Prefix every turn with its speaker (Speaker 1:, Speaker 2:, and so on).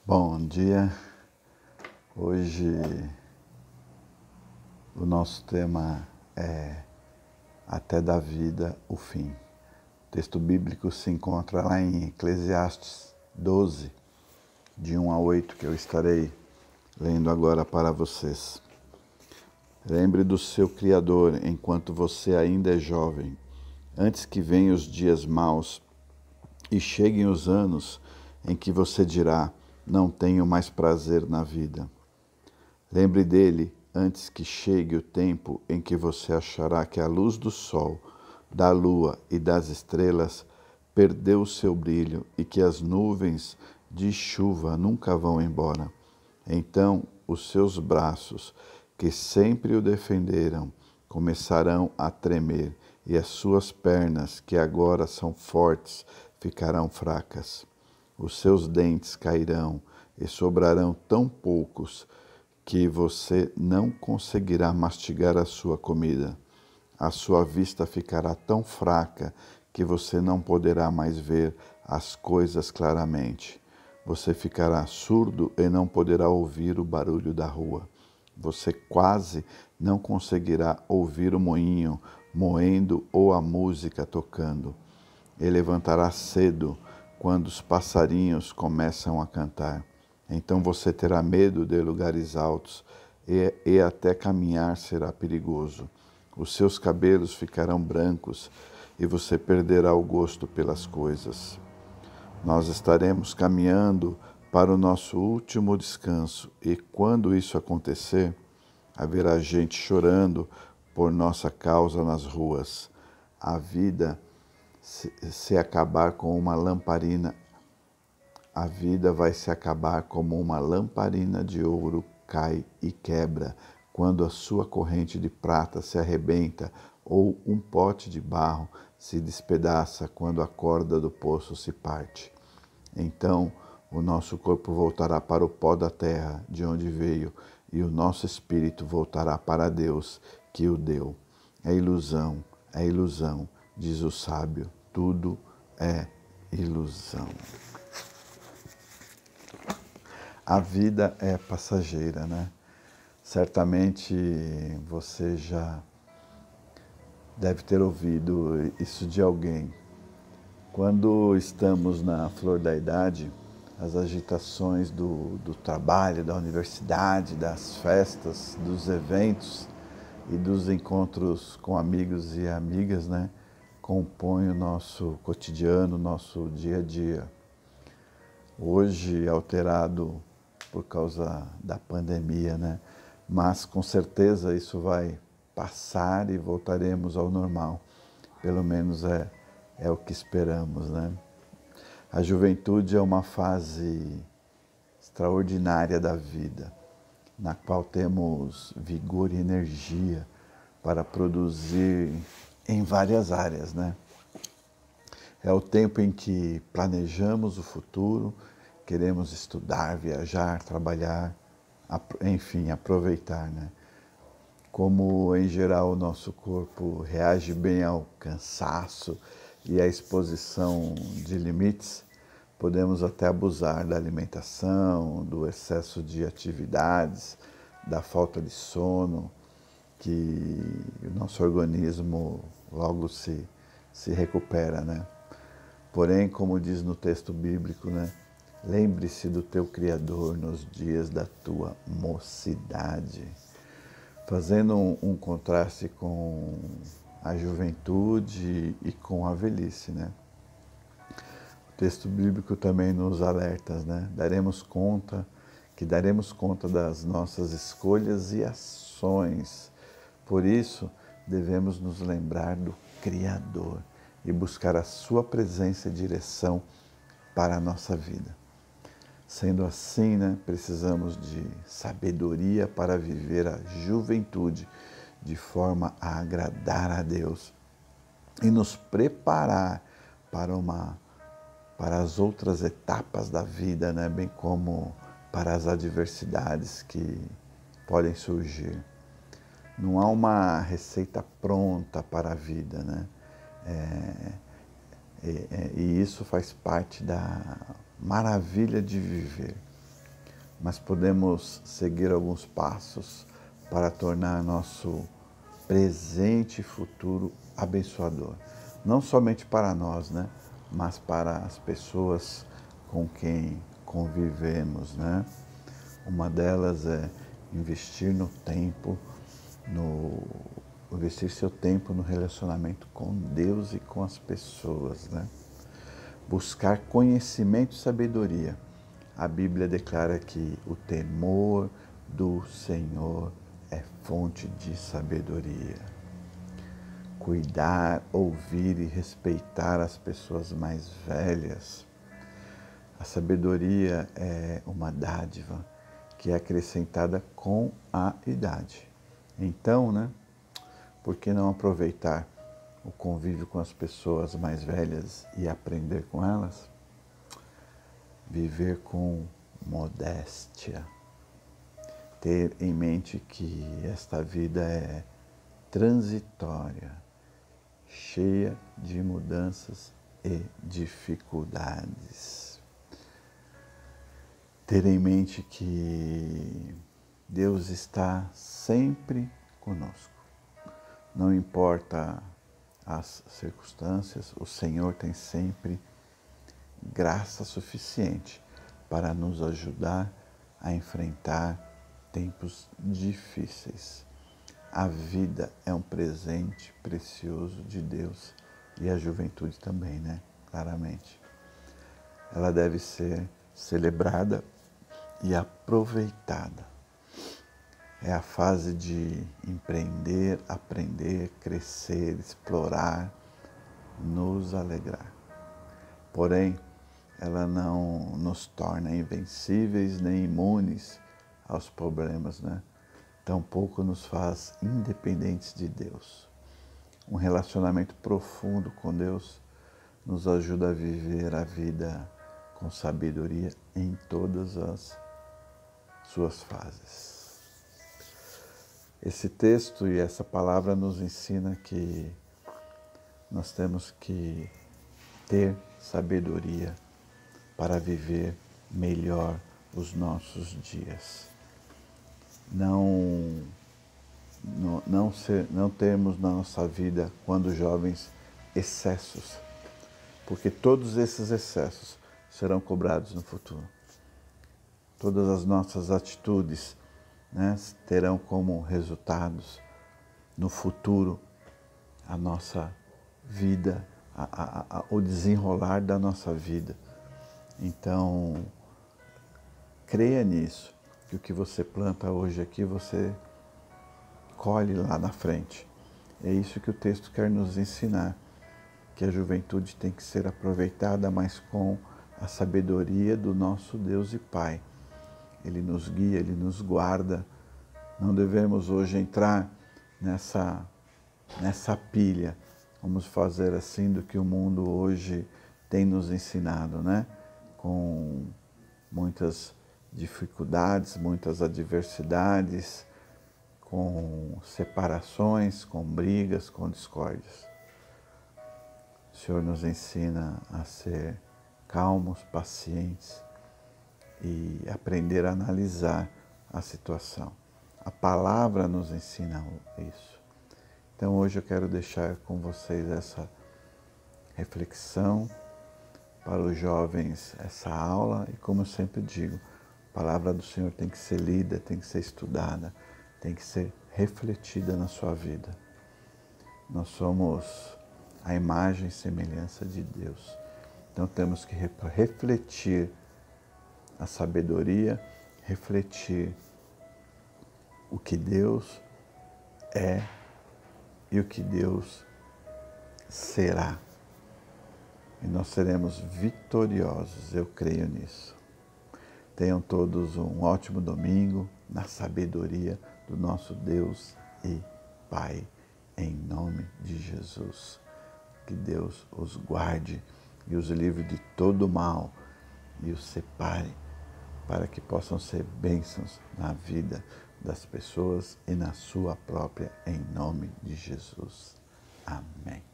Speaker 1: Bom dia. Hoje o nosso tema é Até da vida o fim. O texto bíblico se encontra lá em Eclesiastes 12, de 1 a 8, que eu estarei lendo agora para vocês. Lembre do seu Criador enquanto você ainda é jovem, antes que venham os dias maus e cheguem os anos em que você dirá: não tenho mais prazer na vida. Lembre dele antes que chegue o tempo em que você achará que a luz do sol, da lua e das estrelas perdeu o seu brilho e que as nuvens de chuva nunca vão embora. Então os seus braços, que sempre o defenderam, começarão a tremer e as suas pernas, que agora são fortes, ficarão fracas. Os seus dentes cairão e sobrarão tão poucos que você não conseguirá mastigar a sua comida. A sua vista ficará tão fraca que você não poderá mais ver as coisas claramente. Você ficará surdo e não poderá ouvir o barulho da rua. Você quase não conseguirá ouvir o moinho moendo ou a música tocando. E levantará cedo quando os passarinhos começam a cantar. Então você terá medo de lugares altos e até caminhar será perigoso. Os seus cabelos ficarão brancos e você perderá o gosto pelas coisas. Nós estaremos caminhando para o nosso último descanso e quando isso acontecer, haverá gente chorando por nossa causa nas ruas. A vida se acabar com uma lamparina, a vida vai se acabar como uma lamparina de ouro cai e quebra, quando a sua corrente de prata se arrebenta, ou um pote de barro se despedaça quando a corda do poço se parte. Então o nosso corpo voltará para o pó da terra, de onde veio, e o nosso espírito voltará para Deus, que o deu. É ilusão, diz o sábio, tudo é ilusão. A vida é passageira, né? Certamente você já deve ter ouvido isso de alguém. Quando estamos na flor da idade, as agitações do trabalho, da universidade, das festas, dos eventos e dos encontros com amigos e amigas, né, compõem o nosso cotidiano, o nosso dia a dia. Hoje alterado por causa da pandemia, né? Mas com certeza isso vai passar e voltaremos ao normal. Pelo menos é o que esperamos, né? A juventude é uma fase extraordinária da vida, na qual temos vigor e energia para produzir em várias áreas, né? É o tempo em que planejamos o futuro, queremos estudar, viajar, trabalhar, enfim, aproveitar, né? Como, em geral, o nosso corpo reage bem ao cansaço e à exposição de limites, podemos até abusar da alimentação, do excesso de atividades, da falta de sono, que o nosso organismo logo se recupera, né? Porém, como diz no texto bíblico, né? Lembre-se do teu Criador nos dias da tua mocidade. Fazendo um contraste com a juventude e com a velhice, né? O texto bíblico também nos alerta, né? Daremos conta das nossas escolhas e ações. Por isso, devemos nos lembrar do Criador e buscar a sua presença e direção para a nossa vida. Sendo assim, né, precisamos de sabedoria para viver a juventude de forma a agradar a Deus e nos preparar para as outras etapas da vida, né, bem como para as adversidades que podem surgir. Não há uma receita pronta para a vida, né? E isso faz parte da maravilha de viver. mas podemos seguir alguns passos para tornar nosso presente e futuro abençoador. Não somente para nós, né? Mas para as pessoas com quem convivemos, né? Uma delas é investir investir seu tempo no relacionamento com Deus e com as pessoas, né? Buscar conhecimento e sabedoria. A Bíblia declara que o temor do Senhor é fonte de sabedoria. Cuidar, ouvir e respeitar as pessoas mais velhas. A sabedoria é uma dádiva que é acrescentada com a idade. Então, né, por que não aproveitar o convívio com as pessoas mais velhas e aprender com elas? Viver com modéstia. Ter em mente que esta vida é transitória, cheia de mudanças e dificuldades. Ter em mente que Deus está sempre conosco. Não importa as circunstâncias, o Senhor tem sempre graça suficiente para nos ajudar a enfrentar tempos difíceis. A vida é um presente precioso de Deus e a juventude também, né? Claramente. Ela deve ser celebrada e aproveitada. É a fase de empreender, aprender, crescer, explorar, nos alegrar. Porém, ela não nos torna invencíveis nem imunes aos problemas, né? Tampouco nos faz independentes de Deus. Um relacionamento profundo com Deus nos ajuda a viver a vida com sabedoria em todas as suas fases. Esse texto e essa palavra nos ensina que nós temos que ter sabedoria para viver melhor os nossos dias. Não termos na nossa vida, quando jovens, excessos, porque todos esses excessos serão cobrados no futuro. Todas as nossas atitudes, né, terão como resultados no futuro a nossa vida, o desenrolar da nossa vida. Então, creia nisso, que o que você planta hoje aqui, você colhe lá na frente. É isso que o texto quer nos ensinar, que a juventude tem que ser aproveitada, mas com a sabedoria do nosso Deus e Pai. Ele nos guia, Ele nos guarda. Não devemos hoje entrar nessa pilha, vamos fazer assim, do que o mundo hoje tem nos ensinado, né? Com muitas dificuldades, muitas adversidades, com separações, com brigas, com discórdias. O Senhor nos ensina a ser calmos, pacientes e aprender a analisar a situação. A palavra nos ensina isso. Então hoje eu quero deixar com vocês essa reflexão, para os jovens essa aula, e como eu sempre digo, a palavra do Senhor tem que ser lida, tem que ser estudada, tem que ser refletida na sua vida. Nós somos a imagem e semelhança de Deus. Então temos que refletir a sabedoria, refletir o que Deus é e o que Deus será. E nós seremos vitoriosos, eu creio nisso. Tenham todos um ótimo domingo na sabedoria do nosso Deus e Pai, em nome de Jesus. Que Deus os guarde e os livre de todo mal e os separe para que possam ser bênçãos na vida das pessoas e na sua própria, em nome de Jesus. Amém.